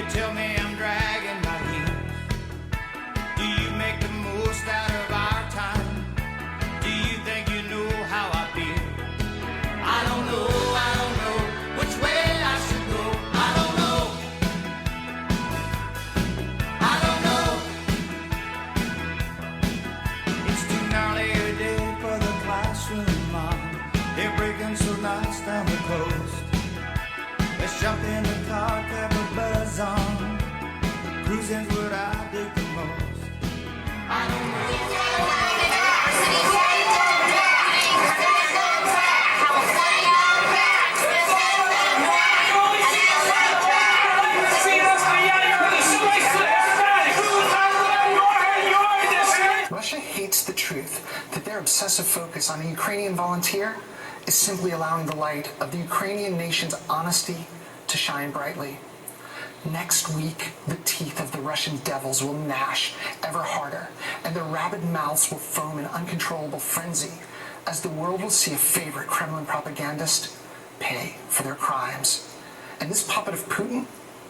tell me I'm dragging my heels. Do you make the most out of our time? Do you think you know how I feel? I don't know which way I should go. I don't know. I don't know. It's too gnarly a day for the classroom, Mom. They're breaking so nice down the coast. Let's jump in the car, clap a buzz on. Cruising's what I dig the most. I don't know. Russia hates the truth that their obsessive focus on a Ukrainian volunteer is simply allowing the light of the Ukrainian nation's honesty to shine brightly. Next week, the teeth of the Russian devils will gnash ever harder, and their rabid mouths will foam in uncontrollable frenzy as the world will see a favorite Kremlin propagandist pay for their crimes. And this puppet of Putin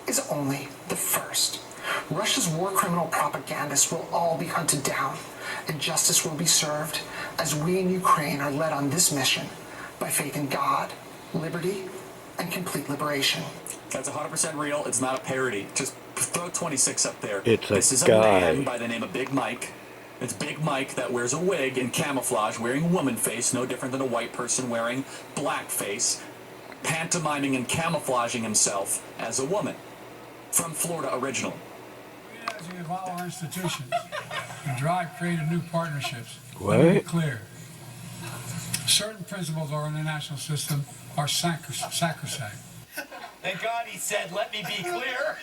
is only the first. Russia's war criminal propagandists will all be hunted down, and justice will be served as we in Ukraine are led on this mission by faith in God, liberty, and complete liberation. That's 100% real. It's not a parody. Just throw 26 up there. This is a man by the name of Big Mike. It's Big Mike that wears a wig and camouflage, wearing woman face, no different than a white person wearing blackface, pantomiming and camouflaging himself as a woman. From Florida original. As we evolve our institutions and drive creative new partnerships, What? let me be clear. Certain principles of our international system are sacrosanct. Thank God he said, let me be clear.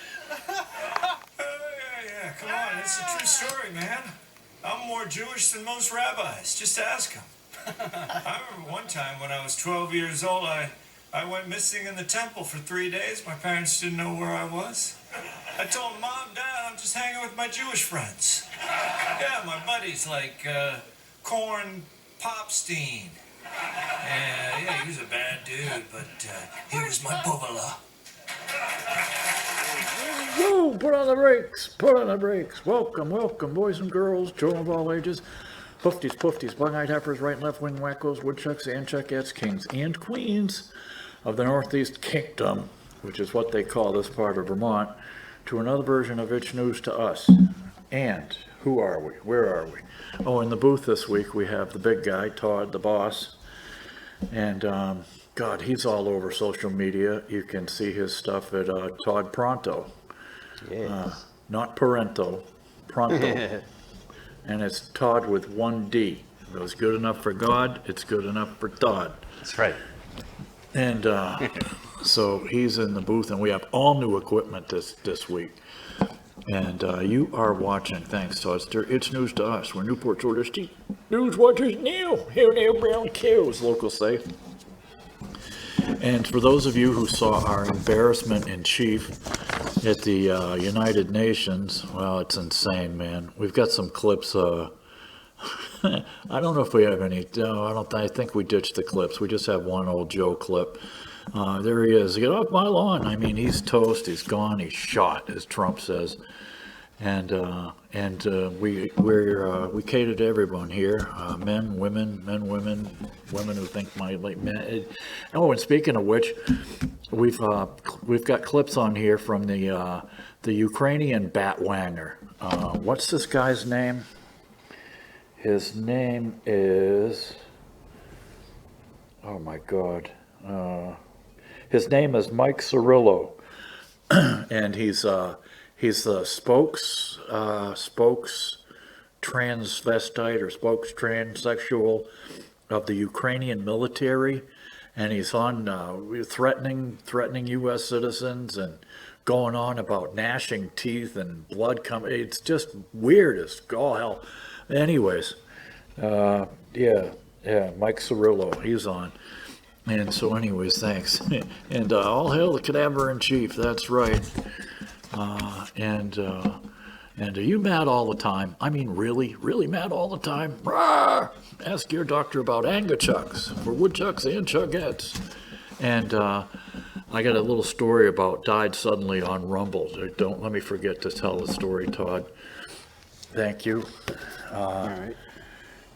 Yeah, come on, it's a true story, man. I'm more Jewish than most rabbis. Just ask them. I remember one time when I was 12 years old, I went missing in the temple for 3 days. My parents didn't know where I was. I told Mom, Dad, I'm just hanging with my Jewish friends. Yeah, my buddies like Korn Popstein. Yeah, he was a bad dude, but he was my bubala. Whoa, put on the brakes, put on the brakes. Welcome, welcome, boys and girls, children of all ages, hoofties, poofties, bug-eyed heifers, right and left wing wackos, woodchucks, and chuckettes, kings and queens of the Northeast Kingdom, which is what they call this part of Vermont, to another version of It's News to Us. And who are we? Where are we? Oh, in the booth this week we have the big guy, Todd, the boss. And God, he's all over social media. You can see his stuff at Todd Pronto. Yes. Not Parento, Pronto. And it's Todd with one D. If it was good enough for God, it's good enough for Todd. That's right. And so he's in the booth, and we have all new equipment this week. And you are watching, thanks to us, It's News to Us. We're Newport's oldest news watchers now. Here now, brown cows, locals say. And for those of you who saw our embarrassment in chief at the United Nations, well, it's insane, man. We've got some clips. I don't know if we have any. No, I think we ditched the clips. We just have one old Joe clip. There he is. Get off my lawn. I mean, he's toast. He's gone. He's shot, as Trump says. And we cater to everyone here. Men, women, women who think my like men. Oh, and speaking of which, we've got clips on here from the Ukrainian batwanger. What's this guy's name? His name is. Oh my God. His name is Mike Cirillo, and he's the spokes transvestite or spokes transsexual of the Ukrainian military, and he's on threatening U.S. citizens and going on about gnashing teeth and blood coming. It's just weird as all hell. Anyways, yeah, Mike Cirillo, he's on. And so anyways, thanks. And all hail the cadaver-in-chief, that's right. And are you mad all the time? I mean, really mad all the time? Rawr! Ask your doctor about angachucks for woodchucks and chugettes. And I got a little story about died suddenly on Rumble. Don't let me forget to tell the story, Todd. Thank you. All right.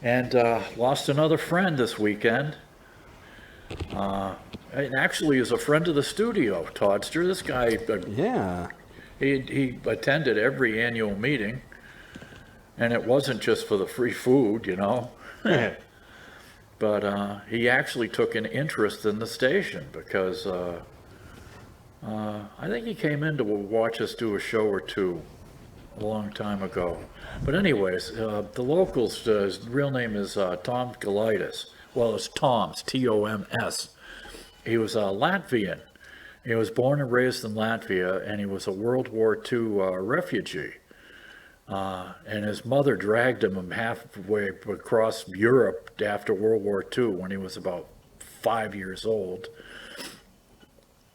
And lost another friend this weekend. And actually is a friend of the studio, Toddster. This guy, Yeah. he attended every annual meeting. And it wasn't just for the free food, you know. But he actually took an interest in the station because I think he came in to watch us do a show or two a long time ago. But anyways, the locals, his real name is Tom Galaitis. Well, it's Tom's, T-O-M-S. He was Latvian. He was born and raised in Latvia, and he was a World War II refugee. And his mother dragged him halfway across Europe after World War II when he was about 5 years old.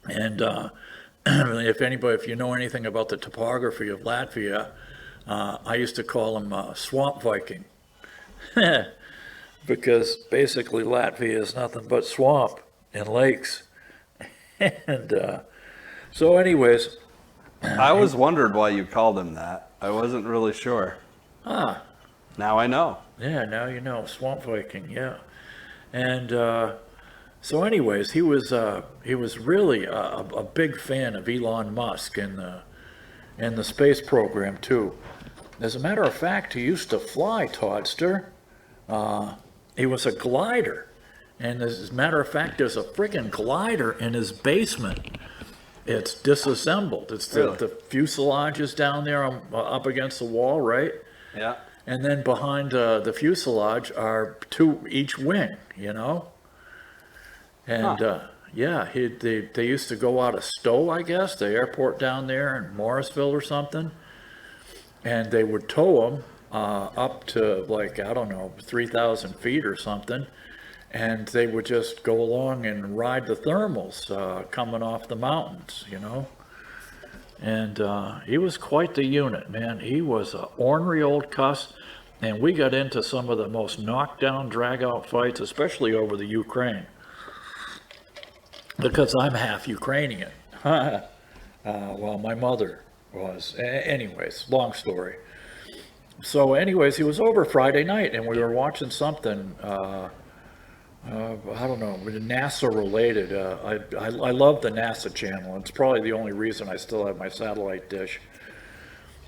And if you know anything about the topography of Latvia, I used to call him Swamp Viking. Because basically Latvia is nothing but swamp and lakes. And so anyways. I always wondered why you called him that. I wasn't really sure. Ah. Now I know. Yeah, now you know, Swamp Viking, yeah. And so anyways, he was really a big fan of Elon Musk and the space program too. As a matter of fact, he used to fly, Toddster. He was a glider. And as a matter of fact, there's a friggin' glider in his basement. It's disassembled. It's Really? the fuselage is down there up against the wall, right? Yeah. And then behind the fuselage are two each wing, you know? And yeah, they used to go out of Stowe, I guess, the airport down there in Morrisville or something. And they would tow him up to, like, I don't know, 3,000 feet or something. And they would just go along and ride the thermals coming off the mountains, you know. And he was quite the unit, man. He was an ornery old cuss. And we got into some of the most knockdown, drag-out fights, especially over the Ukraine. Because I'm half Ukrainian. Well, my mother was. Anyways, long story. So anyways, he was over Friday night, and we were watching something, I don't know, NASA related. I love the NASA channel. It's probably the only reason I still have my satellite dish.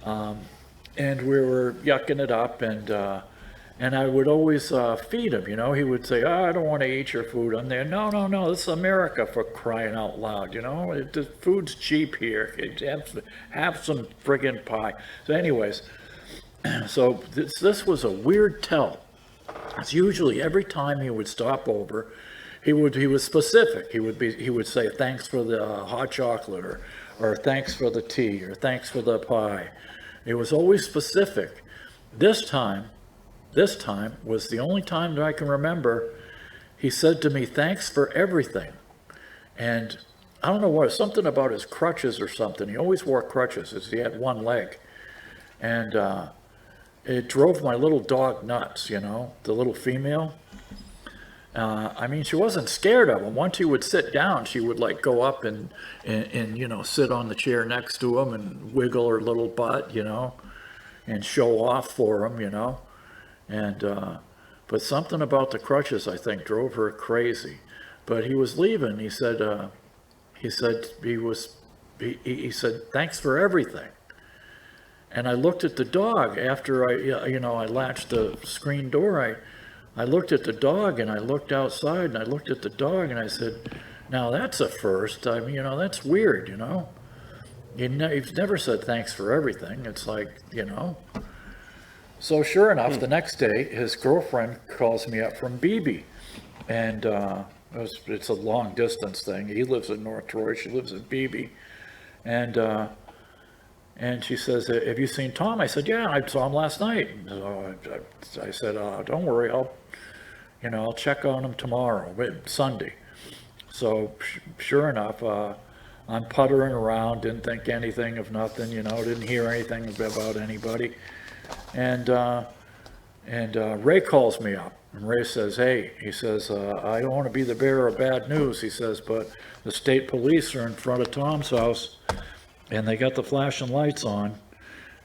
And we were yucking it up, and I would always feed him, you know. He would say, I don't want to eat your food. I'm there, no, this is America, for crying out loud, you know. The food's cheap here. Have some friggin' pie. So anyways, so this was a weird tell. It's usually every time he would stop over, he was specific. He would say thanks for the hot chocolate, or thanks for the tea, or thanks for the pie. It was always specific. This time was the only time that I can remember he said to me, thanks for everything. And I don't know what, something about his crutches or something. He always wore crutches as he had one leg. And it drove my little dog nuts, you know, the little female. I mean, she wasn't scared of him. Once he would sit down, she would like go up and you know, sit on the chair next to him and wiggle her little butt, you know, and show off for him, you know. And but something about the crutches, I think, drove her crazy. But he was leaving. He said thanks for everything. And I looked at the dog after I latched the screen door. I looked at the dog, and I looked outside, and I looked at the dog, and I said, now that's a first. I mean, you know, that's weird, you know. He's never said thanks for everything. It's like, you know. So sure enough, the next day, his girlfriend calls me up from BB. And it's a long distance thing. He lives in North Troy. She lives in BB. And she says, have you seen Tom? I said, yeah, I saw him last night. So I said, don't worry, I'll check on him tomorrow, Sunday. So sure enough, I'm puttering around, didn't think anything of nothing, you know, didn't hear anything about anybody. And Ray calls me up, And Ray says, hey, he says, I don't want to be the bearer of bad news, he says, but the state police are in front of Tom's house and they got the flashing lights on.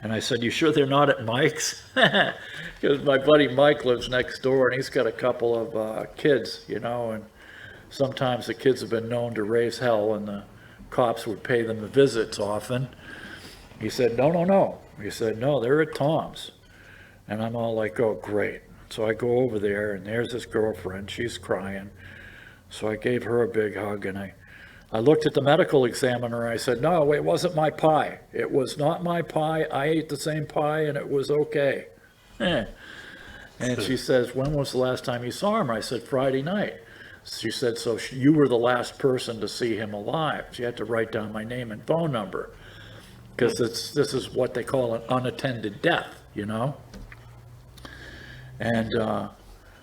And I said, you sure they're not at Mike's? Because my buddy Mike lives next door and he's got a couple of kids, you know, and sometimes the kids have been known to raise hell and the cops would pay them visits often. He said, no. He said, no, they're at Tom's. And I'm all like, oh, great. So I go over there and there's this girlfriend, she's crying. So I gave her a big hug and I looked at the medical examiner and I said, no, it wasn't my pie. It was not my pie. I ate the same pie and it was okay. And she says, when was the last time you saw him? I said, Friday night. She said, so you were the last person to see him alive. She had to write down my name and phone number because this is what they call an unattended death, you know? And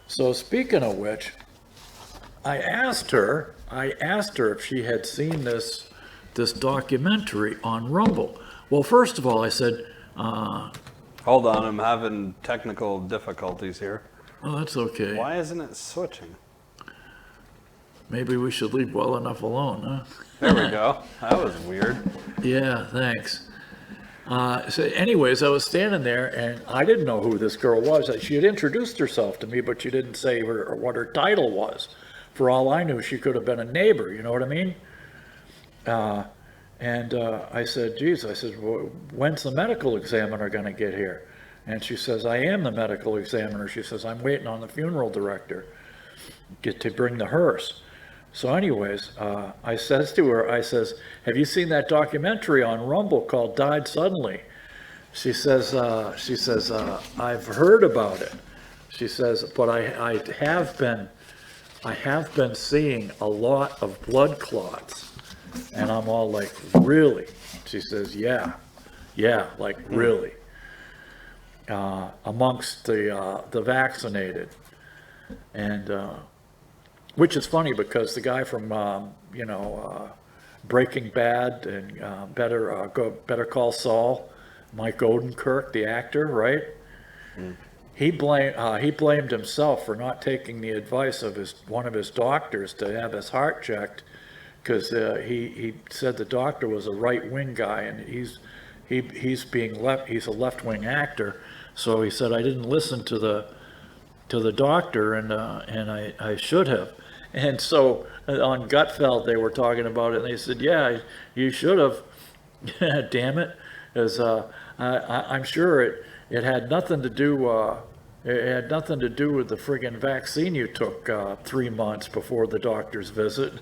so speaking of which, I asked her if she had seen this documentary on Rumble. Well, first of all, I said, Hold on, I'm having technical difficulties here. oh, that's okay. Why isn't it switching? Maybe we should leave well enough alone, huh? There we go. That was weird. Yeah, thanks. So anyways, I was standing there and I didn't know who this girl was. She had introduced herself to me, but she didn't say what her title was. For all I knew, she could have been a neighbor, you know what I mean? And I said, geez, I said, well, when's the medical examiner going to get here? And she says, I am the medical examiner. She says, I'm waiting on the funeral director to bring the hearse. So anyways, I says to her, I says, have you seen that documentary on Rumble called Died Suddenly? She says, I've heard about it. She says, but I have been seeing a lot of blood clots. And I'm all like, really? She says, yeah, like really. Amongst the vaccinated. And, which is funny because the guy from, Breaking Bad and Better Call Saul, Mike Odenkirk, the actor, right? Mm. He blamed himself for not taking the advice of one of his doctors to have his heart checked, because he said the doctor was a right-wing guy and he's a left-wing actor, so he said I didn't listen to the doctor and I should have. And so on Gutfeld they were talking about it and they said, yeah, you should have. Damn it, because I'm sure it had nothing to do with the friggin' vaccine you took 3 months before the doctor's visit.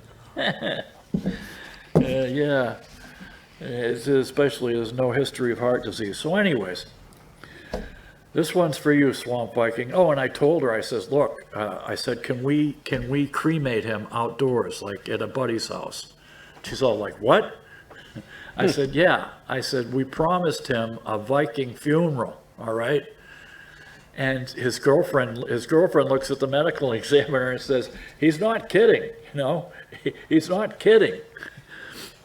Yeah, especially there's no history of heart disease. So anyways, this one's for you, Swamp Viking. Oh, and I told her, I says, look, I said, can we cremate him outdoors, like at a buddy's house? She's all like, what? I said, yeah. I said, we promised him a Viking funeral, all right? And his girlfriend looks at the medical examiner and says, he's not kidding, he's not kidding.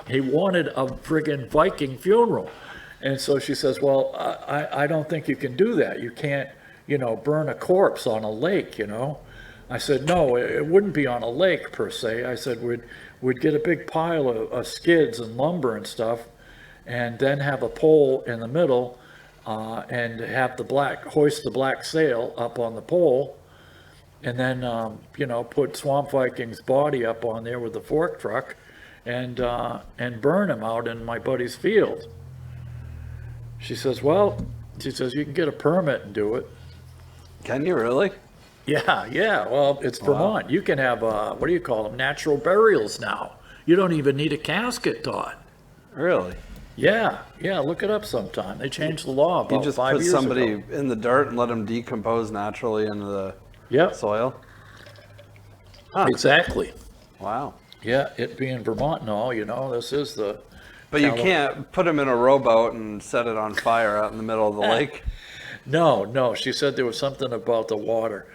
He wanted a friggin' Viking funeral. And so she says, well, I don't think you can do that. You can't, burn a corpse on a lake, I said, no, it wouldn't be on a lake per se. I said, we'd get a big pile of skids and lumber and stuff, and then have a pole in the middle, and have hoist the black sail up on the pole, and then, put Swamp Viking's body up on there with the fork truck, and burn him out in my buddy's field. She says, you can get a permit and do it. Can you really? Yeah. Well, it's Vermont. Wow. You can have, what do you call them, natural burials now. You don't even need a casket, Todd. Really? Yeah. Look it up sometime. They changed the law about 5 years ago. You just put somebody in the dirt and let them decompose naturally into the soil? Huh. Exactly. Wow. Yeah, it being Vermont and all, this is the... But you can't put them in a rowboat and set it on fire out in the middle of the lake? No. She said there was something about the water.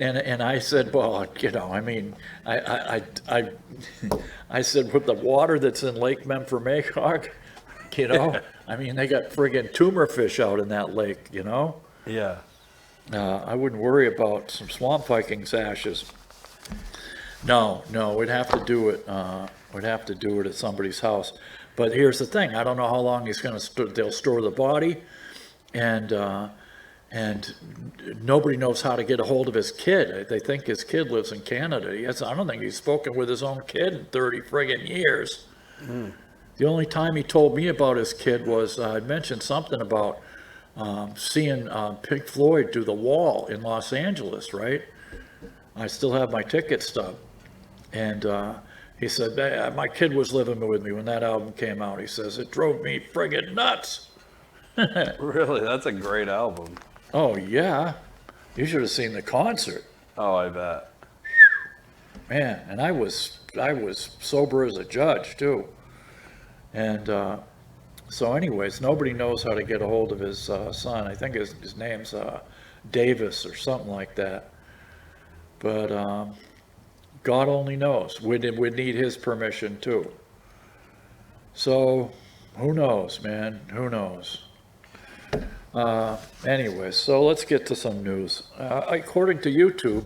And I said, well, I said, with the water that's in Lake Memphremagog, they got friggin' tumor fish out in that lake, Yeah. I wouldn't worry about some swamp Vikings ashes. No, we'd have to do it. We'd have to do it at somebody's house. But here's the thing: I don't know how long he's going to. They'll store the body, and nobody knows how to get a hold of his kid. They think his kid lives in Canada. I don't think he's spoken with his own kid in 30 friggin' years. The only time he told me about his kid was I'd mentioned something about seeing Pink Floyd do The Wall in Los Angeles, right? I still have my ticket stub. And he said, my kid was living with me when that album came out. He says, it drove me friggin' nuts. Really? That's a great album. Oh, yeah. You should have seen the concert. Oh, I bet. Man, and I was sober as a judge, too. And so anyways, nobody knows how to get a hold of his son. I think his name's Davis or something like that. But God only knows. We'd need his permission, too. So who knows, man? Who knows? Anyway, so let's get to some news. According to YouTube,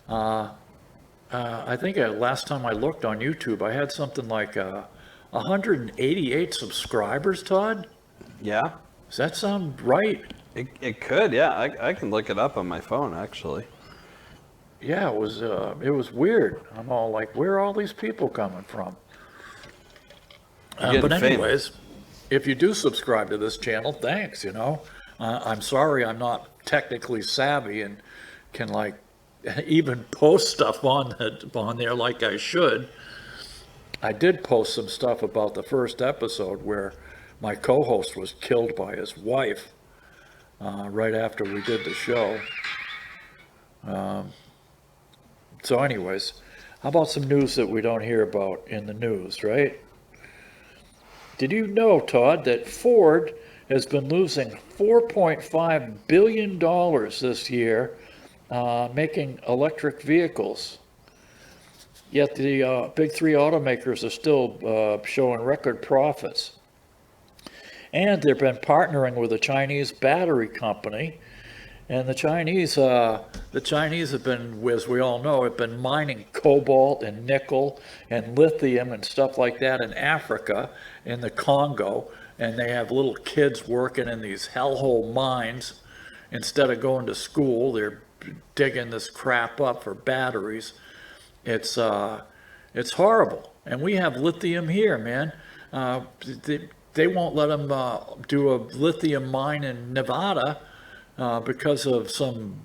I think last time I looked on YouTube, I had something like 188 subscribers, Todd? Yeah. Does that sound right? It could, yeah. I can look it up on my phone, actually. Yeah, it was weird. I'm all like, where are all these people coming from? But anyways, if you do subscribe to this channel, thanks, I'm sorry I'm not technically savvy and can like even post stuff on there like I should. I did post some stuff about the first episode where my co-host was killed by his wife right after we did the show. So anyways, how about some news that we don't hear about in the news, right? Did you know, Todd, that Ford has been losing $4.5 billion this year making electric vehicles? Yet the big three automakers are still showing record profits. And they've been partnering with a Chinese battery company. And the Chinese have been, as we all know, have been mining cobalt and nickel and lithium and stuff like that in Africa, in the Congo. And they have little kids working in these hellhole mines. Instead of going to school, they're digging this crap up for batteries. It's horrible. And we have lithium here, man. They won't let them do a lithium mine in Nevada because of some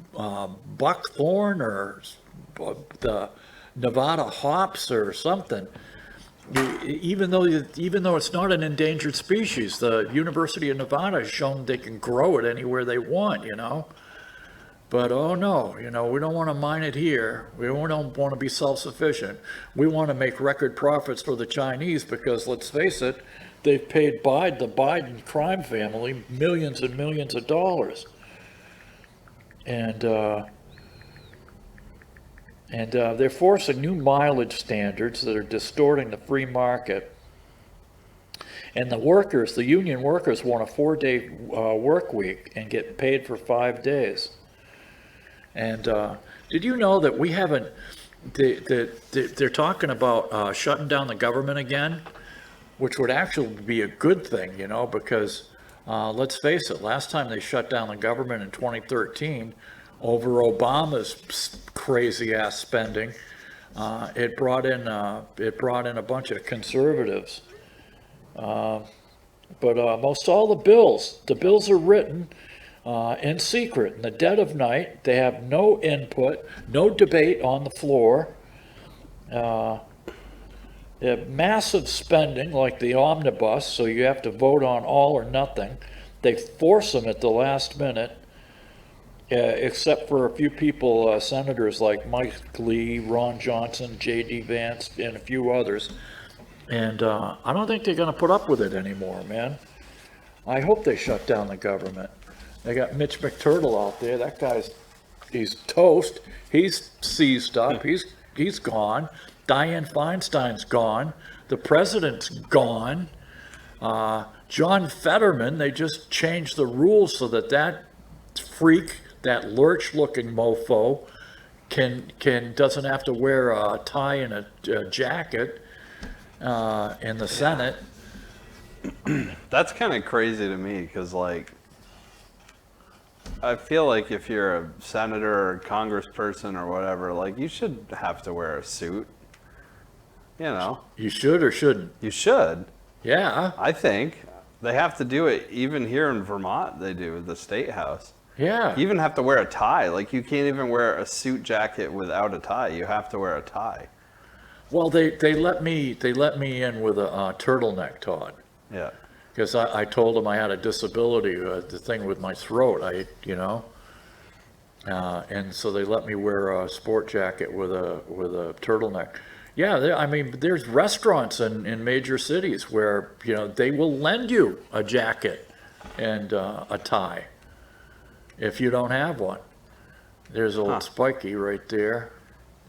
buckthorn or the Nevada hops or something. Even though it's not an endangered species, the University of Nevada has shown they can grow it anywhere they want, But oh no, we don't want to mine it here. We don't want to be self-sufficient. We want to make record profits for the Chinese because, let's face it, they've paid the Biden crime family millions and millions of dollars. And they're forcing new mileage standards that are distorting the free market. And the union workers want a 4-day work week and get paid for 5 days. And did you know that we haven't, they're talking about shutting down the government again, which would actually be a good thing, because let's face it, last time they shut down the government in 2013 over Obama's crazy ass spending, it brought in a bunch of conservatives. But most all the bills are written in secret, in the dead of night. They have no input, no debate on the floor. They have massive spending, like the omnibus, so you have to vote on all or nothing. They force them at the last minute, except for a few people, senators like Mike Lee, Ron Johnson, J.D. Vance, and a few others. And I don't think they're going to put up with it anymore, man. I hope they shut down the government. They got Mitch McTurtle out there. That he's toast. He's seized up. He's gone. Dianne Feinstein's gone. The president's gone. John Fetterman, they just changed the rules so that freak that lurch-looking mofo doesn't have to wear a tie and a jacket in the Senate. That's kind of crazy to me because, like, I feel like if you're a senator or congressperson or whatever, like, you should have to wear a suit. You know. You should or shouldn't? You should. Yeah. I think. They have to do it. Even here in Vermont, they do, the State House. Yeah. You even have to wear a tie. Like, you can't even wear a suit jacket without a tie. You have to wear a tie. Well, they let me in with a turtleneck, Todd. Yeah. Because I told them I had a disability, the thing with my throat, and so they let me wear a sport jacket with a turtleneck. Yeah, I mean, there's restaurants in major cities where, they will lend you a jacket and a tie if you don't have one. There's old Spiky right there.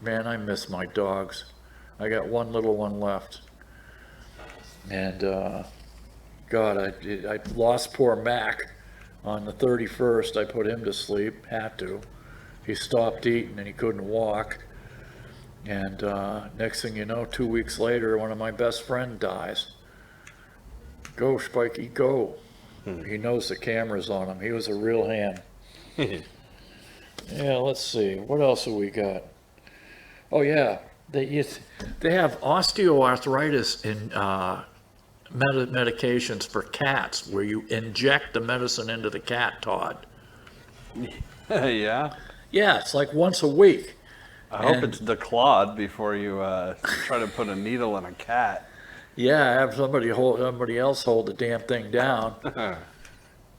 Man, I miss my dogs. I got one little one left. And God, I lost poor Mac on the 31st. I put him to sleep, had to. He stopped eating and he couldn't walk. And next thing you know, 2 weeks later, one of my best friends dies. Go, Spiky, go. He knows the camera's on him. He was a real hand. Yeah, let's see. What else have we got? Oh, yeah. They have osteoarthritis in medications for cats where you inject the medicine into the cat, Todd. Yeah? Yeah, it's like once a week. I hope it's declawed before you try to put a needle in a cat. Yeah, have somebody else hold the damn thing down.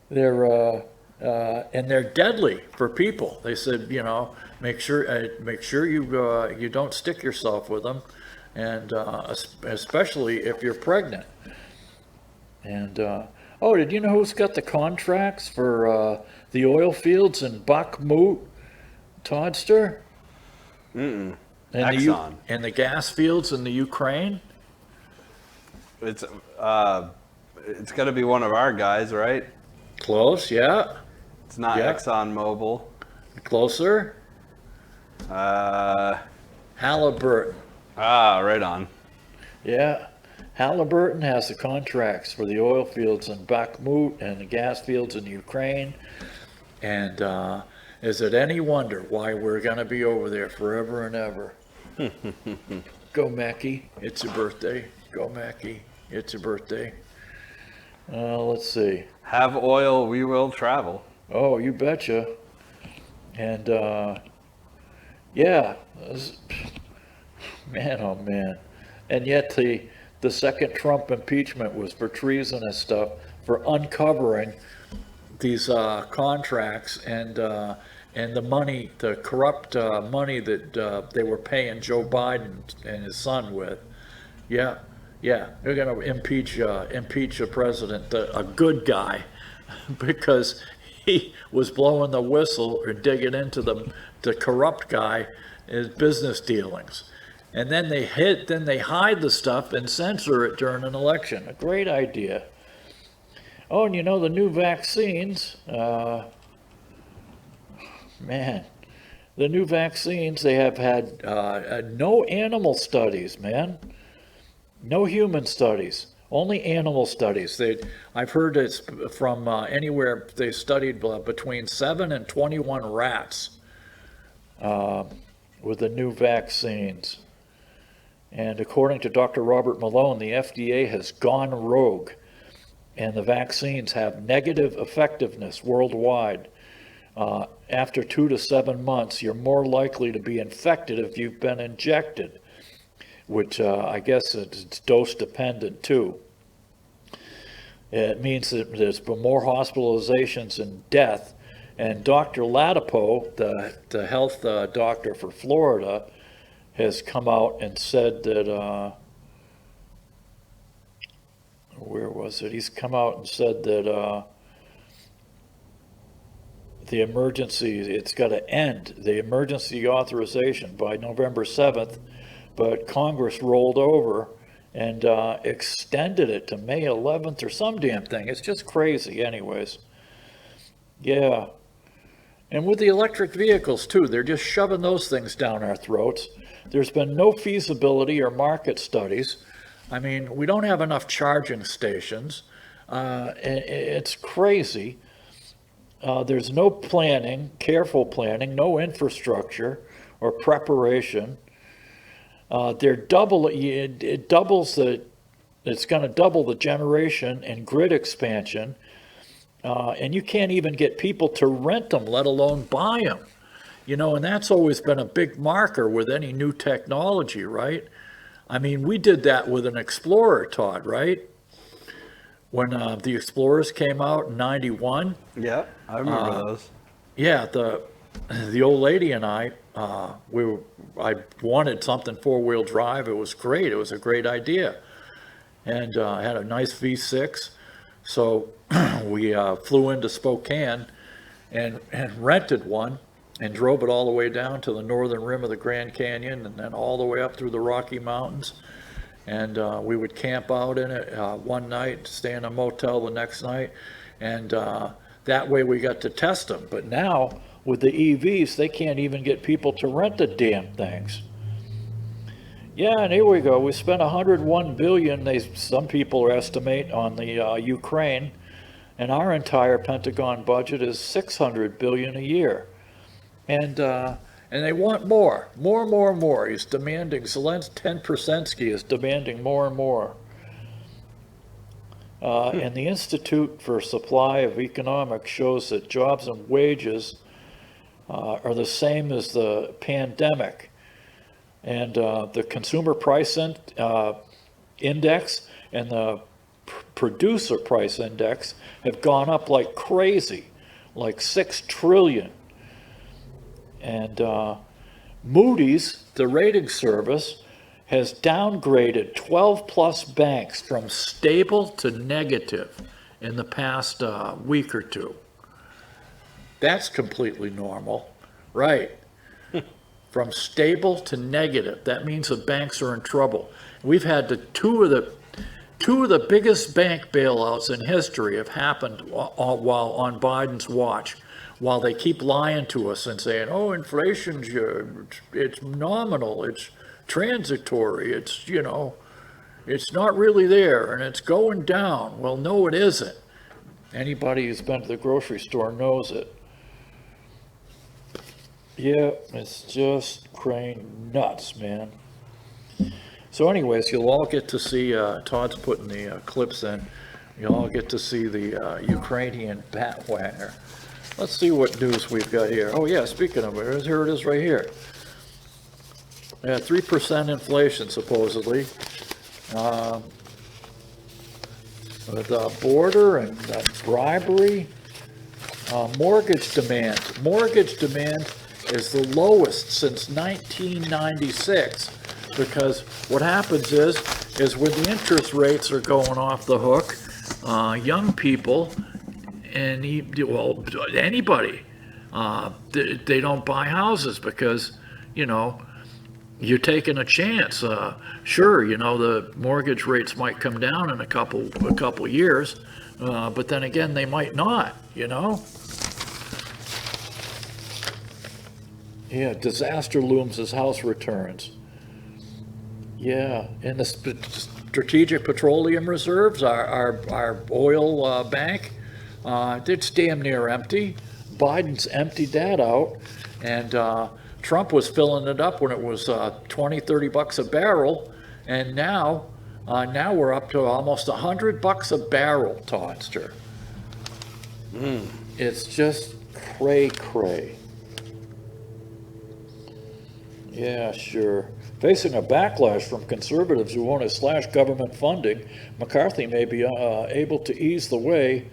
They're and they're deadly for people. They said, make sure you don't stick yourself with them, and especially if you're pregnant. And did you know who's got the contracts for the oil fields in Bakhmut, Toddster? Mm-mm. And Exxon. And the gas fields in the Ukraine? It's got to be one of our guys, right? Close, yeah. It's not Exxon Mobil. Closer? Halliburton. Right on. Yeah. Halliburton has the contracts for the oil fields in Bakhmut and the gas fields in Ukraine. And is it any wonder why we're going to be over there forever and ever? Go, Mackie. It's your birthday. Go, Mackie. It's your birthday. Let's see. Have oil, we will travel. Oh, you betcha. And, man, oh man. And yet the second Trump impeachment was for treasonous stuff, for uncovering these contracts and the money, the corrupt money that they were paying Joe Biden and his son with. Yeah, they're going to impeach a president, a good guy, because he was blowing the whistle or digging into the corrupt guy, his business dealings. And then they hide the stuff and censor it during an election. A great idea. Oh, and the new vaccines, the new vaccines, they have had no animal studies, man. No human studies, only animal studies. I've heard it's from anywhere, they studied between 7 and 21 rats with the new vaccines. And according to Dr. Robert Malone, the FDA has gone rogue, and the vaccines have negative effectiveness worldwide. After 2 to 7 months, you're more likely to be infected if you've been injected, which I guess it's dose dependent too. It means that there's been more hospitalizations and death. And Dr. Latipo, the health doctor for Florida, has come out and said that, where was it? He's come out and said that the emergency, it's got to end, the emergency authorization by November 7th, but Congress rolled over and extended it to May 11th or some damn thing. It's just crazy anyways. Yeah. And with the electric vehicles too, they're just shoving those things down our throats. There's been no feasibility or market studies. I mean, we don't have enough charging stations. It's crazy. There's no planning, careful planning, no infrastructure or preparation. It's going to double the generation and grid expansion. And you can't even get people to rent them, let alone buy them. You know, and that's always been a big marker with any new technology, right? I mean, we did that with an Explorer, Todd, right? When the Explorers came out in '91. Yeah, I remember those. Yeah, the old lady and I wanted something four-wheel drive. It was great. It was a great idea. And I had a nice V6. So we flew into Spokane and rented one and drove it all the way down to the northern rim of the Grand Canyon and then all the way up through the Rocky Mountains. And we would camp out in it one night, stay in a motel the next night. And that way we got to test them. But now with the EVs, they can't even get people to rent the damn things. Yeah, and here we go. We spent $101 billion, some people estimate, on the Ukraine, and our entire Pentagon budget is $600 billion a year. And they want more. He's demanding, 10% is demanding more and more. And the Institute for Supply of Economics shows that jobs and wages are the same as the pandemic. And the consumer price index and the producer price index have gone up like crazy, like 6 trillion. And Moody's, the rating service, has downgraded 12 plus banks from stable to negative in the past week or two. That's completely normal, right? From stable to negative. That means the banks are in trouble. We've had two of the biggest bank bailouts in history have happened while on Biden's watch. While they keep lying to us and saying, "Oh, inflation's it's nominal, it's transitory, it's it's not really there, and it's going down." Well, no, it isn't. Anybody who's been to the grocery store knows it. Yeah, it's just crane nuts, man. So anyways, you'll all get to see, Todd's putting the clips in, you'll all get to see the Ukrainian batwanger. Let's see what news we've got here. Oh yeah, speaking of it, here it is right here. 3% inflation supposedly. The border and bribery. Mortgage demand. Mortgage demand is the lowest since 1996, because what happens is when the interest rates are going off the hook, young people and anybody, they don't buy houses because you're taking a chance. Sure, the mortgage rates might come down in a couple years, but then again they might not. Yeah, disaster looms as House returns. Yeah, and the Strategic Petroleum Reserves, our oil bank, it's damn near empty. Biden's emptied that out, and Trump was filling it up when it was $20-30 a barrel, and now we're up to almost $100 a barrel, Toddster. It's just cray. Yeah, sure. Facing a backlash from conservatives who want to slash government funding, McCarthy may be able to ease the way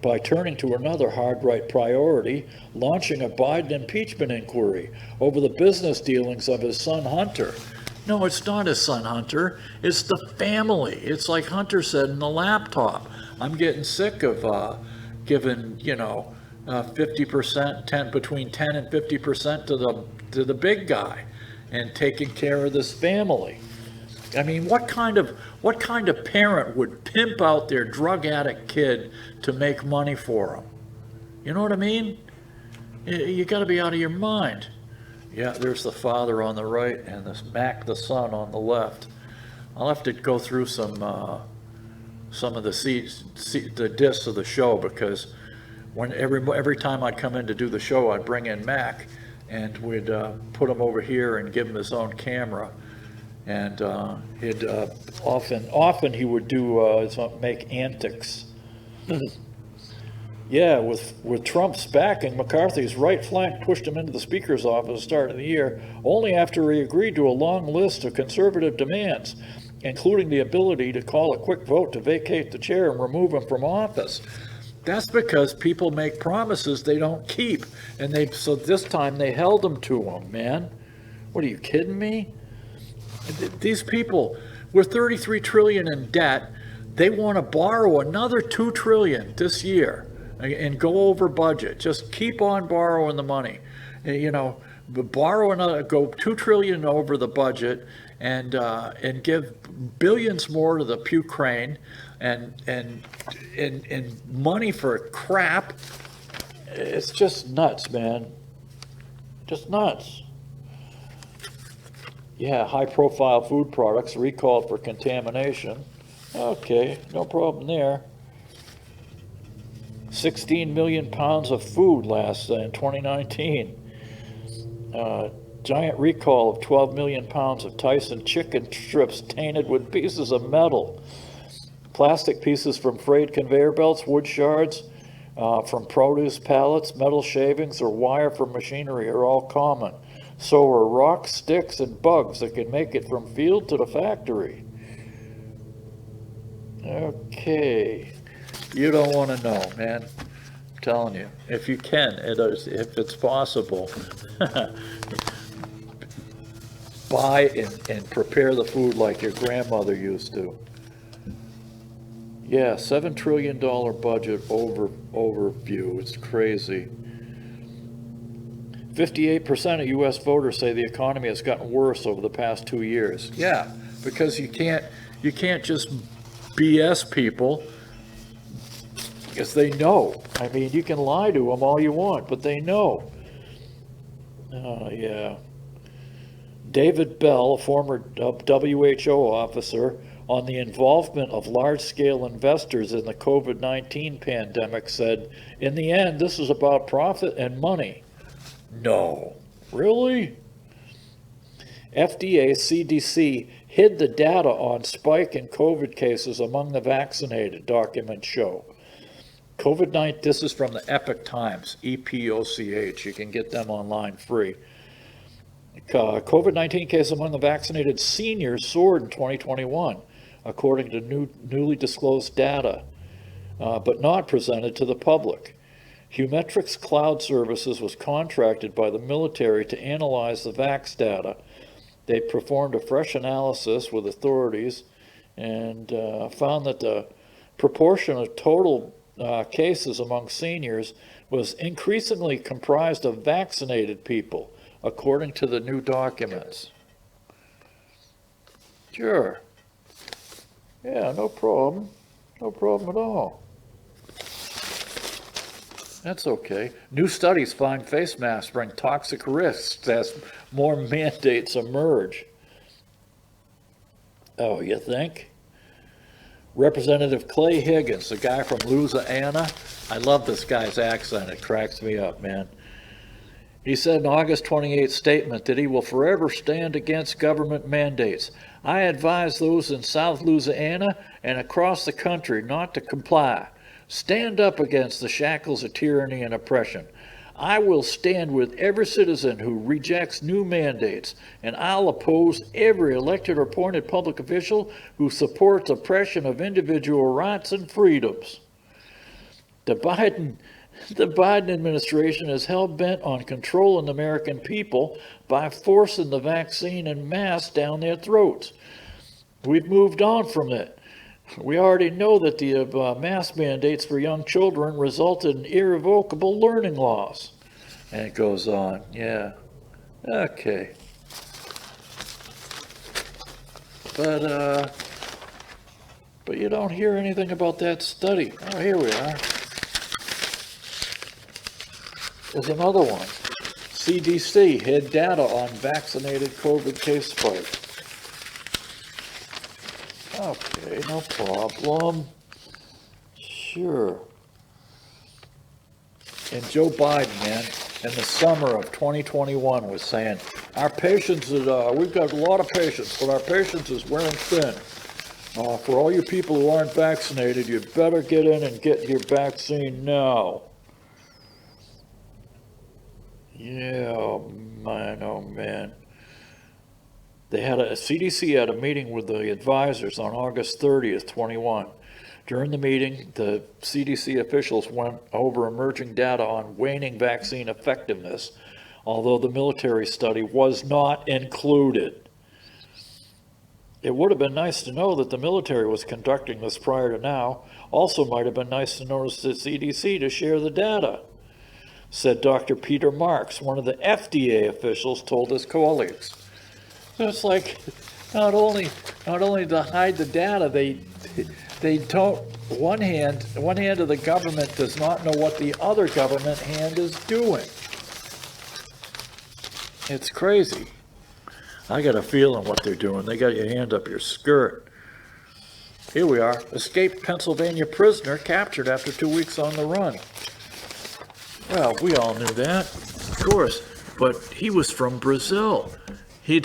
by turning to another hard-right priority, launching a Biden impeachment inquiry over the business dealings of his son Hunter. No, it's not his son Hunter. It's the family. It's like Hunter said in the laptop. I'm getting sick of giving, 50%, between 10 and 50% to the big guy, and taking care of this family. I mean, what kind of parent would pimp out their drug addict kid to make money for them? You know what I mean? You got to be out of your mind. Yeah, there's the father on the right and this Mac the son on the left. I'll have to go through some of the discs of the show, because when every time I'd come in to do the show, I'd bring in Mac, and we'd put him over here and give him his own camera, and he'd often he would do make antics. Yeah, with Trump's backing, McCarthy's right flank pushed him into the Speaker's office at the start of the year, only after he agreed to a long list of conservative demands, including the ability to call a quick vote to vacate the chair and remove him from office. That's because people make promises they don't keep, and so this time they held them to them, man. What, are you kidding me? These people, we're $33 trillion in debt. They want to borrow another $2 trillion this year and go over budget. Just keep on borrowing the money. Borrow another, go $2 trillion over the budget, and give billions more to the Ukraine, and money for crap. It's just nuts, man. Just nuts. Yeah, high-profile food products recalled for contamination. Okay, no problem there. 16 million pounds of food last in 2019. Giant recall of 12 million pounds of Tyson chicken strips tainted with pieces of metal. Plastic pieces from frayed conveyor belts, wood shards from produce pallets, metal shavings, or wire from machinery are all common. So are rocks, sticks, and bugs that can make it from field to the factory. Okay. You don't want to know, man. I'm telling you. If you can, if it's possible, buy and prepare the food like your grandmother used to. Yeah, $7 trillion budget overview. It's crazy. 58% of U.S. voters say the economy has gotten worse over the past 2 years. Yeah, because you can't just BS people, because they know. I mean, you can lie to them all you want, but they know. Yeah. David Bell, a former WHO officer on the involvement of large-scale investors in the COVID-19 pandemic, said, "In the end, this is about profit and money." No. Really? FDA, CDC hid the data on spike in COVID cases among the vaccinated, documents show. COVID-19, this is from the Epoch Times, EPOCH. You can get them online free. COVID-19 cases among the vaccinated seniors soared in 2021, according to newly disclosed data, but not presented to the public. Humetrix Cloud Services was contracted by the military to analyze the vax data. They performed a fresh analysis with authorities and found that the proportion of total cases among seniors was increasingly comprised of vaccinated people, according to the new documents. Sure. Yeah, no problem. No problem at all. That's okay. New studies find face masks bring toxic risks as more mandates emerge. Oh, you think? Representative Clay Higgins, the guy from Louisiana. I love this guy's accent. It cracks me up, man. He said in August 28th statement that he will forever stand against government mandates. I advise those in South Louisiana and across the country not to comply. Stand up against the shackles of tyranny and oppression. I will stand with every citizen who rejects new mandates, and I'll oppose every elected or appointed public official who supports oppression of individual rights and freedoms. The Biden administration is hell-bent on controlling the American people by forcing the vaccine en masse down their throats. We've moved on from it. We already know that the mask mandates for young children resulted in irrevocable learning loss. And it goes on, yeah. Okay. But you don't hear anything about that study. Oh, here we are. There's another one. CDC hid data on vaccinated COVID case spike. Okay, no problem. Sure. And Joe Biden, man, in the summer of 2021 was saying, our patience is, we've got a lot of patience, but our patience is wearing thin. For all you people who aren't vaccinated, you better get in and get your vaccine now. Yeah, oh man. CDC had a meeting with the advisors on August 30th, 21. During the meeting, the CDC officials went over emerging data on waning vaccine effectiveness, although the military study was not included. It would have been nice to know that the military was conducting this prior to now. Also might have been nice to notice the CDC to share the data, said Dr. Peter Marks, one of the FDA officials, told his colleagues. So it's like, not only to hide the data, they don't, one hand of the government does not know what the other government hand is doing. It's crazy. I got a feeling what they're doing. They got your hand up your skirt. Here we are. Escaped Pennsylvania prisoner captured after 2 weeks on the run. Well, we all knew that, of course, but he was from Brazil. He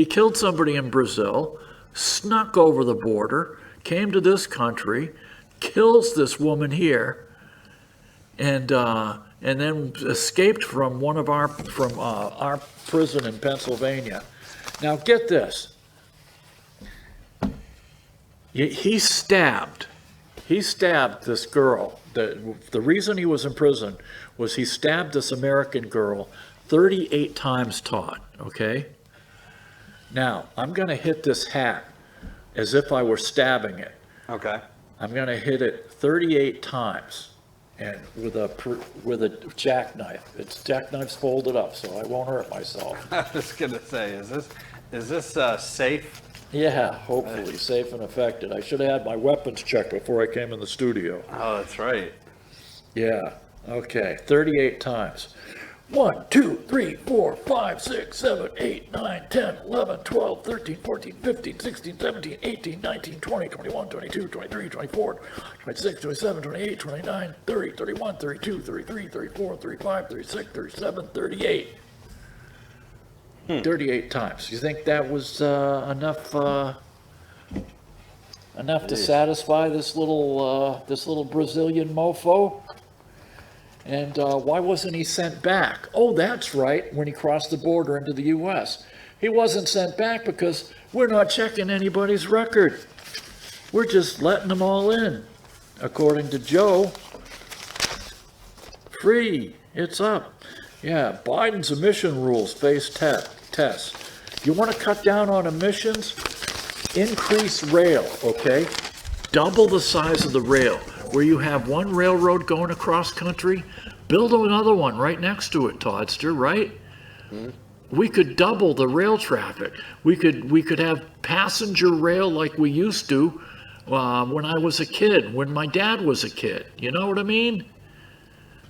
killed somebody in Brazil, snuck over the border, came to this country, kills this woman here, and then escaped from our prison in Pennsylvania. Now get this. He stabbed this girl. The reason he was in prison was he stabbed this American girl 38 times, Todd, okay? Now, I'm going to hit this hat as if I were stabbing it. Okay. I'm going to hit it 38 times and with a jackknife. It's jackknife's folded up, so I won't hurt myself. I was going to say, is this safe? Yeah, hopefully safe and effective. I should have had my weapons checked before I came in the studio. Oh, that's right. Yeah, okay, 38 times. 1, 2, 3, 4, 5, 6, 7, 8, 9, 10, 11, 12, 13, 14, 15, 16, 17, 18, 19, 20, 21, 22, 23, 24, 26, 27, 28, 29, 30, 31, 32, 33, 34, 35, 36, 37, 38. 38 times. You think that was enough to satisfy this little Brazilian mofo? And why wasn't he sent back? Oh, that's right, when he crossed the border into the U.S. He wasn't sent back because we're not checking anybody's record. We're just letting them all in. According to Joe, free, it's up. Yeah, Biden's emission rules face tests. You want to cut down on emissions? Increase rail, okay? Double the size of the rail. Where you have one railroad going across country, build another one right next to it, Toddster, right? Mm-hmm. We could double the rail traffic. We could have passenger rail like we used to when I was a kid, when my dad was a kid. You know what I mean?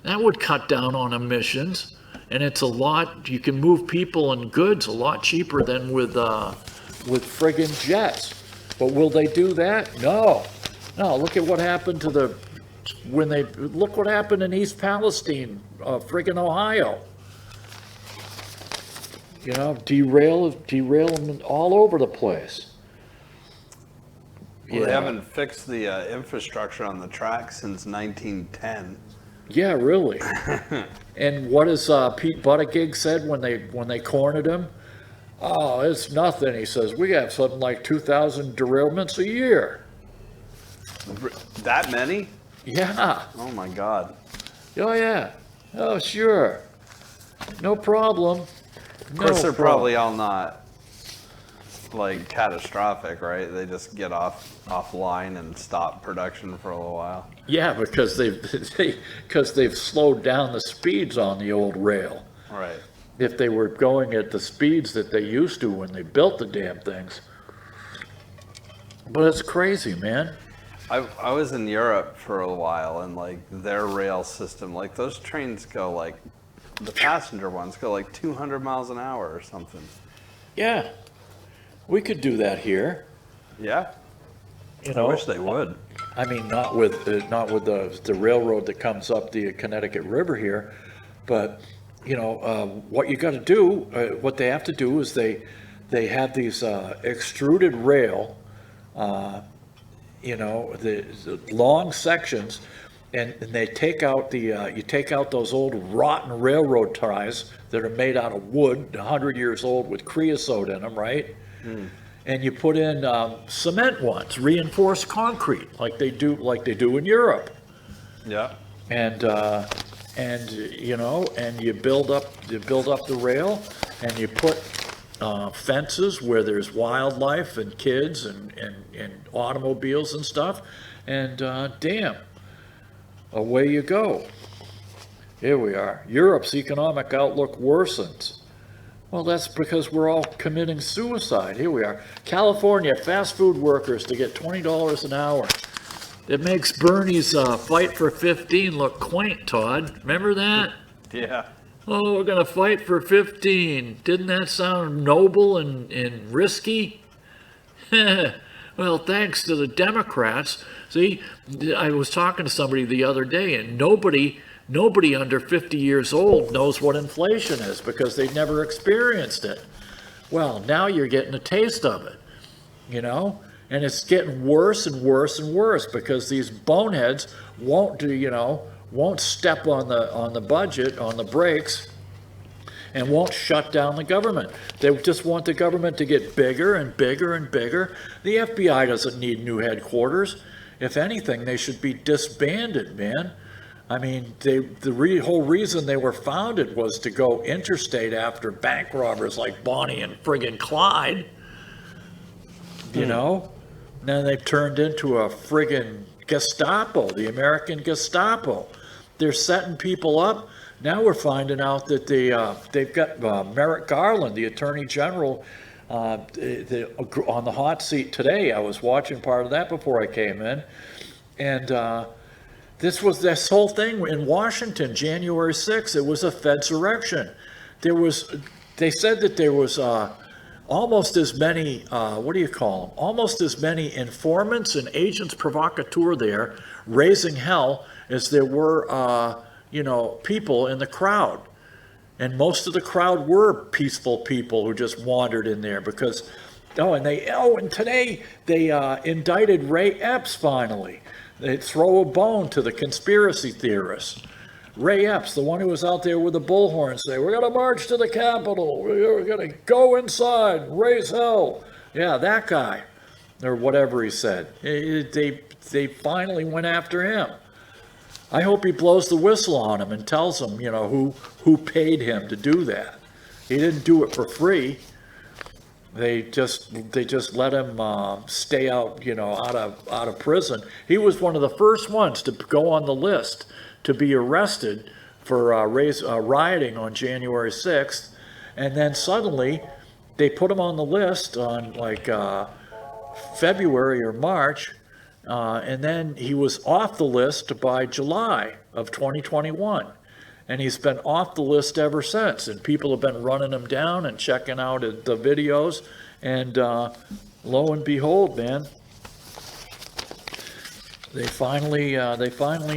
That would cut down on emissions, and it's you can move people and goods a lot cheaper than with friggin' jets. But will they do that? No. No, look at what happened look what happened in East Palestine, friggin' Ohio. You know, derailing all over the place. Well, They haven't fixed the infrastructure on the track since 1910. Yeah, really. And what has Pete Buttigieg said when they cornered him? Oh, it's nothing. He says we have something like 2,000 derailments a year. That many? Yeah. Oh my God. Oh yeah. Oh sure. No problem. Of course, they're probably all not like catastrophic, right? They just get offline and stop production for a little while. Yeah, because they've slowed down the speeds on the old rail. Right. If they were going at the speeds that they used to when they built the damn things. But it's crazy, man. I was in Europe for a while, and like their rail system, like those trains go like the passenger ones go like 200 miles an hour or something. Yeah, we could do that here. Yeah. You know, I wish they would. I mean, not with the railroad that comes up the Connecticut River here, but you know what you got to do. What they have to do is they have these extruded rail, you know, the long sections, and they take out you take out those old rotten railroad ties that are made out of wood, 100 years old, with creosote in them, right? And you put in cement ones, reinforced concrete, like they do in Europe. Yeah. And you know, and you build up the rail, and you put fences where there's wildlife and kids and automobiles and stuff, and damn, away you go. Here we are. Europe's economic outlook worsens. Well, that's because we're all committing suicide. Here we are. California, fast food workers to get $20 an hour. It makes Bernie's fight for 15 look quaint, Todd. Remember that? Yeah. Oh, we're going to fight for 15. Didn't that sound noble and risky? Well, thanks to the Democrats. See, I was talking to somebody the other day, and nobody under 50 years old knows what inflation is because they've never experienced it. Well, now you're getting a taste of it, you know? And it's getting worse and worse and worse because these boneheads won't step on the budget, on the brakes, and won't shut down the government. They just want the government to get bigger and bigger and bigger. The FBI doesn't need new headquarters. If anything, they should be disbanded, man. I mean, the whole reason they were founded was to go interstate after bank robbers like Bonnie and friggin' Clyde. You know? Now they've turned into a friggin' Gestapo, the American Gestapo. They're setting people up. Now we're finding out that they've got Merrick Garland, the Attorney General, on the hot seat today. I was watching part of that before I came in. And this whole thing in Washington, January 6th, it was a fedsurrection. They said that there was almost as many, almost as many informants and agents provocateur there raising hell as there were, people in the crowd. And most of the crowd were peaceful people who just wandered in there because, and today they indicted Ray Epps finally. They throw a bone to the conspiracy theorists. Ray Epps, the one who was out there with the bullhorn, say, "We're going to march to the Capitol. We're going to go inside, raise hell." Yeah, that guy, or whatever he said. They finally went after him. I hope he blows the whistle on him and tells them, who paid him to do that. He didn't do it for free. They just let him stay out, out of prison. He was one of the first ones to go on the list to be arrested for rioting on January 6th, and then suddenly they put him on the list on February or March, and then he was off the list by July of 2021. And he's been off the list ever since. And people have been running him down and checking out the videos. And lo and behold, man, they finally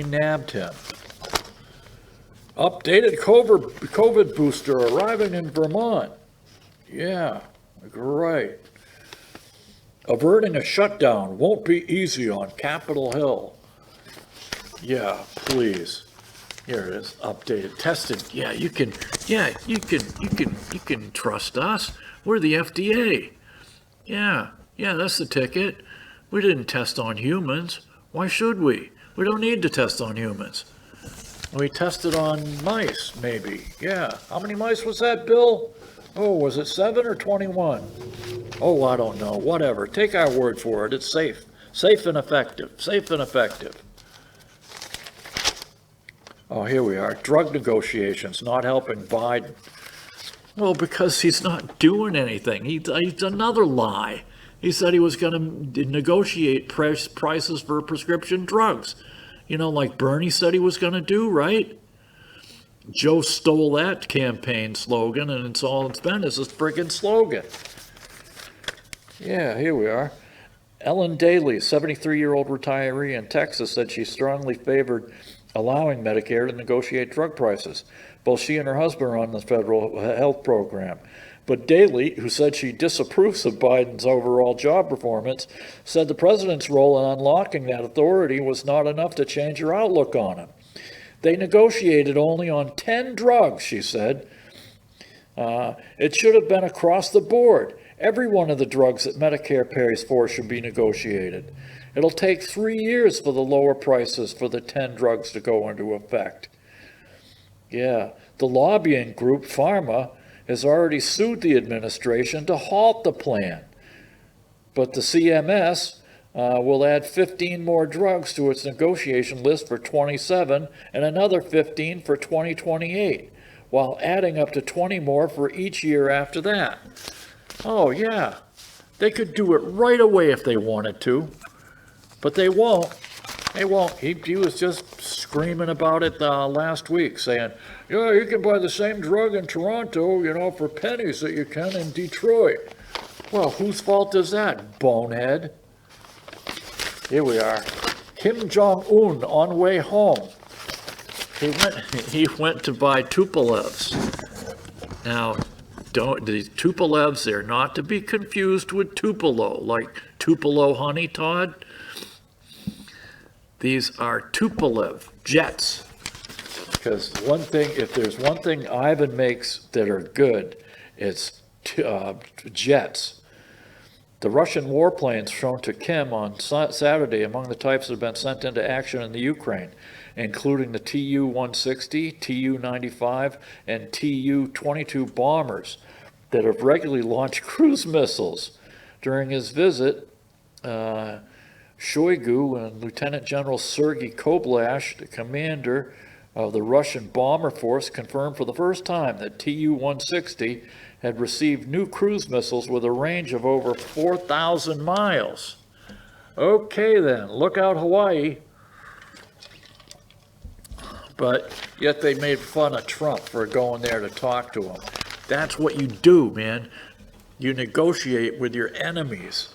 nabbed him. Updated COVID booster arriving in Vermont. Yeah, great. Averting a shutdown won't be easy on Capitol Hill. Yeah, please. Here it is, updated, tested. Yeah, you can trust us. We're the FDA. Yeah, that's the ticket. We didn't test on humans. Why should we? We don't need to test on humans. We tested on mice, maybe. Yeah. How many mice was that, Bill? Oh, was it 7 or 21? Oh, I don't know. Whatever. Take our word for it. It's safe. Safe and effective. Safe and effective. Oh, here we are. Drug negotiations not helping Biden. Well, because he's not doing anything. He's another lie. He said he was going to negotiate prices for prescription drugs. Like Bernie said he was going to do, right? Joe stole that campaign slogan, and it's all it's been is this friggin' slogan. Yeah, here we are. Ellen Daly, 73-year-old retiree in Texas, said she strongly favored allowing Medicare to negotiate drug prices. Both she and her husband are on the federal health program. But Daly, who said she disapproves of Biden's overall job performance, said the president's role in unlocking that authority was not enough to change her outlook on him. They negotiated only on 10 drugs, she said. It should have been across the board. Every one of the drugs that Medicare pays for should be negotiated. It'll take 3 years for the lower prices for the 10 drugs to go into effect. Yeah, the lobbying group Pharma has already sued the administration to halt the plan. But the CMS will add 15 more drugs to its negotiation list for 27 and another 15 for 2028, while adding up to 20 more for each year after that. Oh, yeah. They could do it right away if they wanted to, but they won't. They won't. He was just screaming about it last week, saying, yeah, you can buy the same drug in Toronto, for pennies that you can in Detroit. Well, whose fault is that, bonehead? Here we are. Kim Jong-un on way home. He went to buy Tupolevs. Now, the Tupolevs, they're not to be confused with Tupelo, like Tupelo honey, Todd. These are Tupolev jets. Because if there's one thing Ivan makes that are good, it's jets. The Russian warplanes shown to Kim on Saturday among the types that have been sent into action in the Ukraine, including the Tu-160, Tu-95, and Tu-22 bombers that have regularly launched cruise missiles. During his visit, Shoigu and Lieutenant General Sergei Koblash, the commander of the Russian bomber force, confirmed for the first time that Tu-160 had received new cruise missiles with a range of over 4,000 miles. Okay then, look out Hawaii. But yet they made fun of Trump for going there to talk to him. That's what you do, man. You negotiate with your enemies,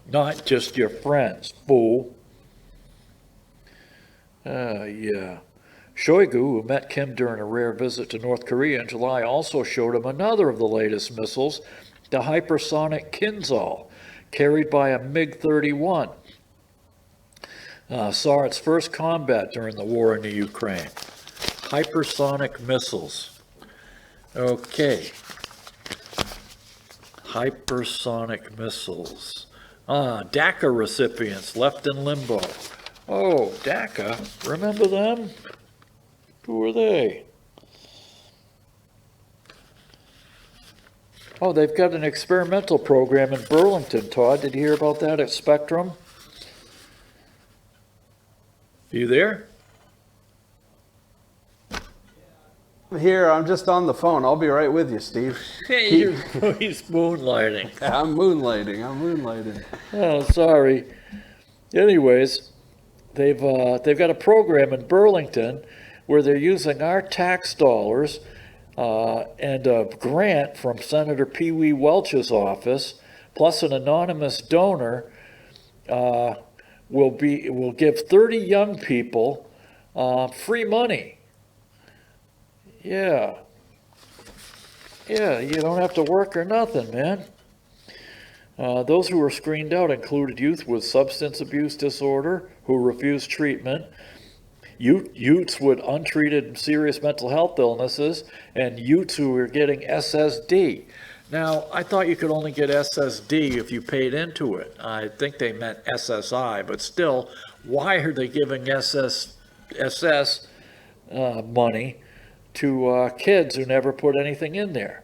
not just your friends, fool. Yeah. Shoigu, who met Kim during a rare visit to North Korea in July, also showed him another of the latest missiles, the hypersonic Kinzhal, carried by a MiG-31. Saw its first combat during the war in the Ukraine. Hypersonic missiles. Okay. Hypersonic missiles. DACA recipients left in limbo. Oh, DACA, remember them? Who are they? Oh, they've got an experimental program in Burlington, Todd. Did you hear about that at Spectrum? You there? I'm here. I'm just on the phone. I'll be right with you, Steve. Hey, he's moonlighting. I'm moonlighting. Oh, sorry. Anyways, they've got a program in Burlington where they're using our tax dollars and a grant from Senator Pee Wee Welch's office, plus an anonymous donor, will give 30 young people free money. Yeah, you don't have to work or nothing, man. Those who were screened out included youth with substance abuse disorder who refused treatment, youths with untreated serious mental health illnesses, and youths who were getting SSD. Now, I thought you could only get SSD if you paid into it. I think they meant SSI, but still, why are they giving SS money to kids who never put anything in there?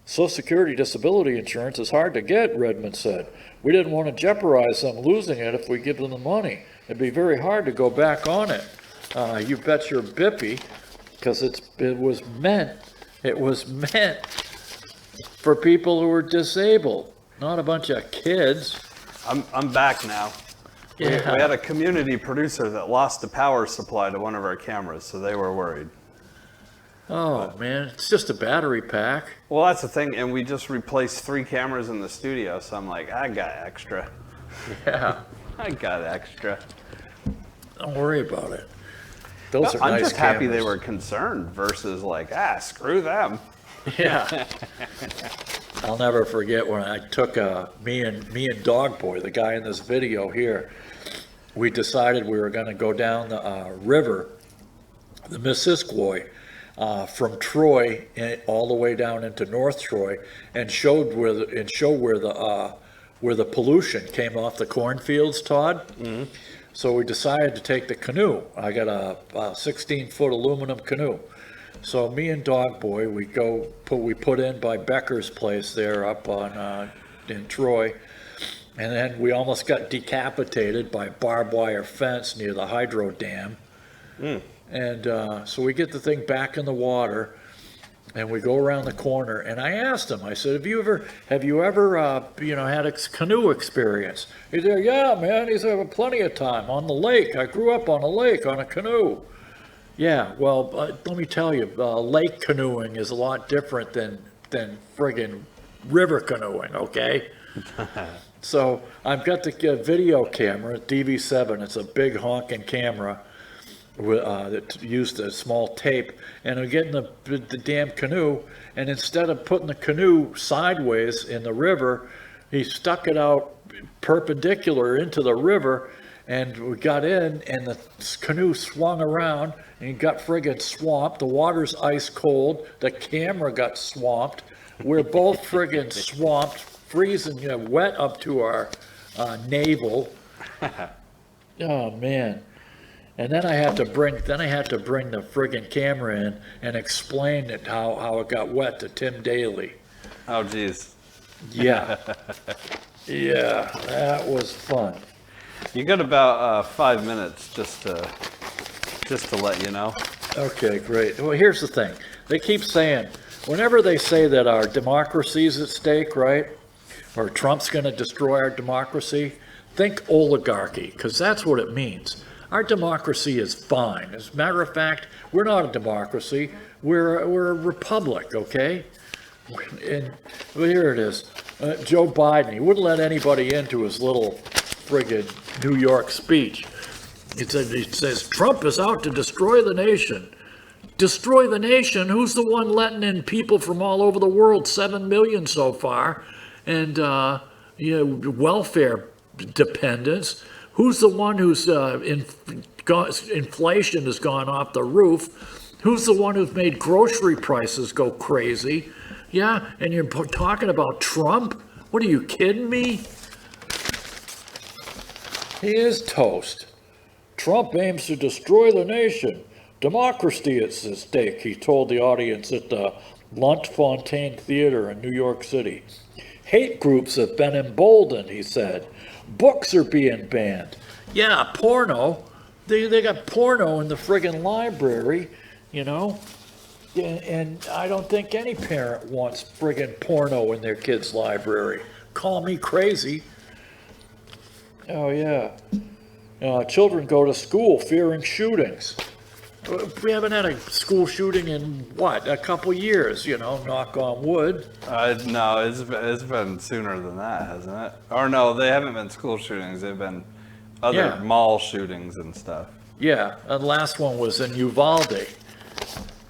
Social Security disability insurance is hard to get, Redmond said. We didn't want to jeopardize them losing it if we give them the money. It'd be very hard to go back on it. You bet your bippy, because it was meant for people who are disabled, not a bunch of kids. I'm back now. Yeah. We had a community producer that lost the power supply to one of our cameras, so they were worried. Oh, man, it's just a battery pack. Well, that's the thing, and we just replaced 3 cameras in the studio, so I'm like, I got extra. Yeah. I got extra. Don't worry about it. Those are I'm nice just happy cameras. they were concerned versus like, screw them. Yeah. I'll never forget when I took me and Dog Boy, the guy in this video here, we decided we were going to go down the river, the Missisquoi, from Troy all the way down into North Troy, and show where the pollution came off the cornfields, Todd. Mm-hmm. So we decided to take the canoe. I got a 16-foot aluminum canoe. So me and Dog Boy, we put in by Becker's place there up on in Troy, and then we almost got decapitated by a barbed wire fence near the hydro dam. Mm. And so we get the thing back in the water, and we go around the corner. And I asked him, I said, "Have you ever had a canoe experience?" He said, "Yeah, man." He said, "Plenty of time on the lake. I grew up on a lake on a canoe." Yeah, well, let me tell you, lake canoeing is a lot different than friggin' river canoeing. Okay. So I've got the video camera, DV7. It's a big honking camera. That used a small tape, and we get in the damn canoe, and instead of putting the canoe sideways in the river, he stuck it out perpendicular into the river, and we got in, and the canoe swung around, and he got friggin' swamped. The water's ice cold. The camera got swamped. We're both friggin' swamped, freezing, wet up to our navel. Oh man. And then I had to bring the friggin' camera in and explain it how it got wet to Tim Daly. Oh, geez. Yeah. Yeah, that was fun. You got about 5 minutes just to let you know. Okay, great. Well, here's the thing. They keep saying, whenever they say that our democracy's at stake, right? Or Trump's going to destroy our democracy, think oligarchy, because that's what it means. Our democracy is fine. As a matter of fact, we're not a democracy. We're a republic, okay? And well, here it is. Joe Biden, he wouldn't let anybody into his little friggin' New York speech. He says, Trump is out to destroy the nation. Destroy the nation? Who's the one letting in people from all over the world? 7 million so far. And, welfare dependents. Who's the one who's inflation has gone off the roof? Who's the one who's made grocery prices go crazy? Yeah, and you're talking about Trump? What are you kidding me? He is toast. Trump aims to destroy the nation. Democracy is at stake, he told the audience at the Lunt-Fontaine Theater in New York City. Hate groups have been emboldened, he said. Books are being banned. Yeah, porno. They got porno in the friggin' library, And I don't think any parent wants friggin' porno in their kid's library. Call me crazy. Oh, yeah. Children go to school fearing shootings. We haven't had a school shooting in, a couple years, knock on wood. No, it's been sooner than that, hasn't it? Or no, they haven't been school shootings. They've been other mall shootings and stuff. Yeah, and the last one was in Uvalde.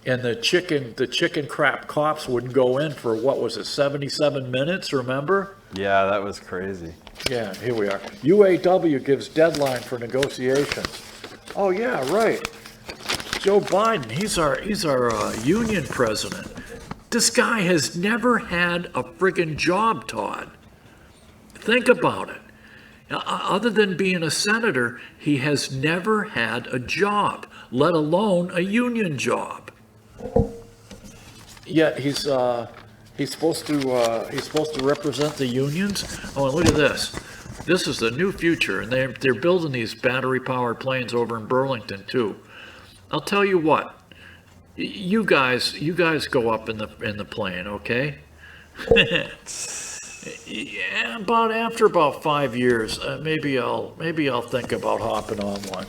And the chicken crap cops wouldn't go in for, 77 minutes, remember? Yeah, that was crazy. Yeah, here we are. UAW gives deadline for negotiations. Oh, yeah, right. Joe Biden, he's our union president. This guy has never had a friggin' job, Todd. Think about it. Other than being a senator, he has never had a job, let alone a union job. Yet he's supposed to represent the unions. Oh, and look at this. This is the new future, and they're building these battery-powered planes over in Burlington too. I'll tell you what. You guys go up in the plane, okay? Yeah, after about 5 years, maybe I'll think about hopping on one.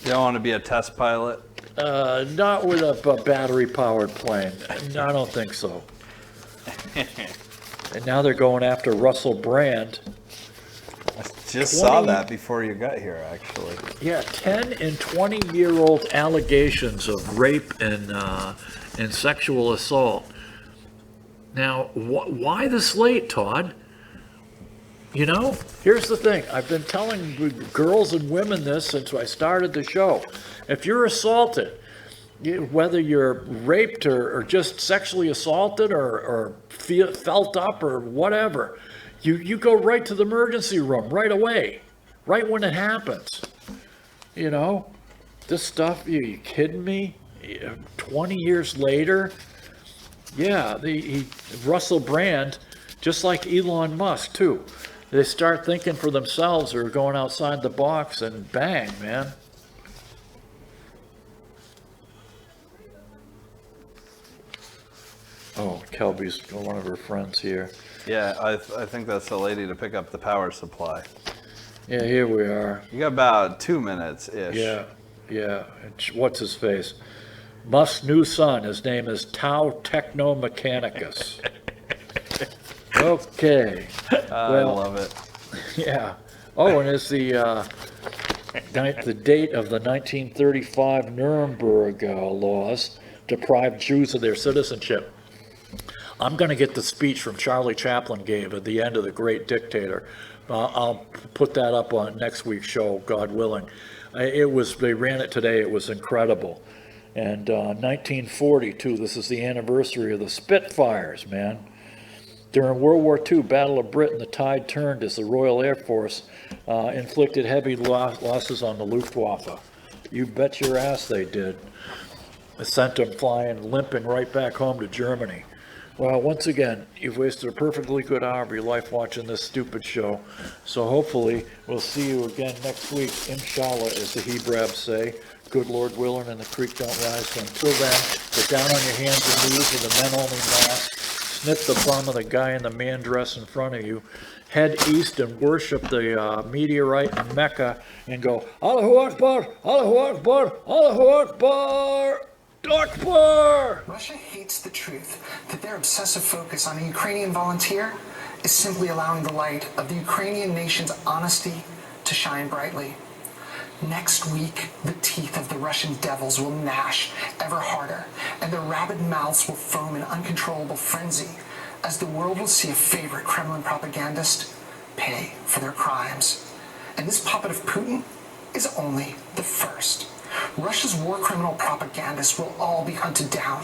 You don't want to be a test pilot? Not with a battery-powered plane. I don't think so. And now they're going after Russell Brand. Just saw that before you got here, actually. Yeah, 10 and 20-year-old allegations of rape and sexual assault. Now, why the slate, Todd? You know, here's the thing. I've been telling girls and women this since I started the show. If you're assaulted, whether you're raped or just sexually assaulted or felt up or whatever, you go right to the emergency room right away, right when it happens. You know, this stuff, you kidding me? 20 years later? Yeah, Russell Brand, just like Elon Musk too. They start thinking for themselves or going outside the box and bang, man. Oh, Kelby's one of her friends here. Yeah, I think that's the lady to pick up the power supply. Yeah, here we are. You got about 2 minutes-ish. Yeah. What's his face? Musk's new son, his name is Tau Technomechanicus. Okay. I love it. Yeah. Oh, and it's the date of the 1935 Nuremberg laws deprived Jews of their citizenship. I'm going to get the speech from Charlie Chaplin gave at the end of The Great Dictator. I'll put that up on next week's show, God willing. They ran it today. It was incredible. And 1942, this is the anniversary of the Spitfires, man. During World War II, Battle of Britain, the tide turned as the Royal Air Force inflicted heavy losses on the Luftwaffe. You bet your ass they did. They sent them flying, limping right back home to Germany. Well, once again, you've wasted a perfectly good hour of your life watching this stupid show. So hopefully we'll see you again next week, inshallah, as the Hebrabs say. Good Lord willing, and the creek don't rise. So until then, get down on your hands and knees with a men-only mask. Sniff the bum of the guy in the man dress in front of you. Head east and worship the meteorite in Mecca and go, Allahu Akbar, Allahu Akbar, Allahu Akbar. Akbar! Russia hates the truth that their obsessive focus on a Ukrainian volunteer is simply allowing the light of the Ukrainian nation's honesty to shine brightly. Next week, the teeth of the Russian devils will gnash ever harder, and their rabid mouths will foam in uncontrollable frenzy as the world will see a favorite Kremlin propagandist pay for their crimes. And this puppet of Putin is only the first. Russia's war criminal propagandists will all be hunted down,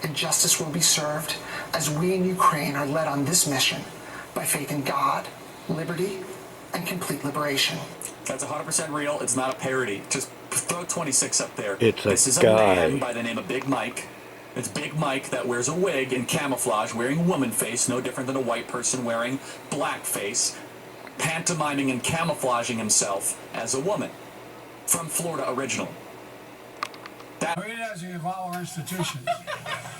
and justice will be served as we in Ukraine are led on this mission by faith in God, liberty, and complete liberation. That's 100% real. It's not a parody. Just throw 26 up there. This is a man by the name of Big Mike. It's Big Mike that wears a wig and camouflage, wearing woman face, no different than a white person wearing black face, pantomiming and camouflaging himself as a woman. From Florida originally. We as we evolve our institutions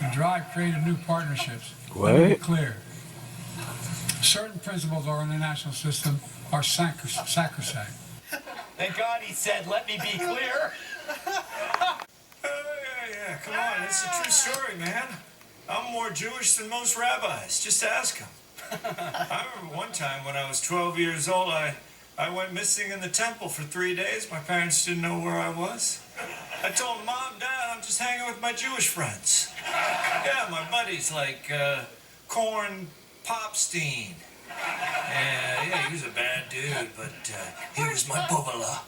and drive creative new partnerships. What? Let me be clear. Certain principles of our international system are sacrosanct. Thank God he said, let me be clear. Yeah, come on, it's a true story, man. I'm more Jewish than most rabbis. Just ask him. I remember one time when I was 12 years old, I went missing in the temple for 3 days. My parents didn't know where I was. I told them, Mom, Dad, I'm just hanging with my Jewish friends. Yeah, my buddies like Korn Popstein. Yeah, he was a bad dude, but he was my bubala.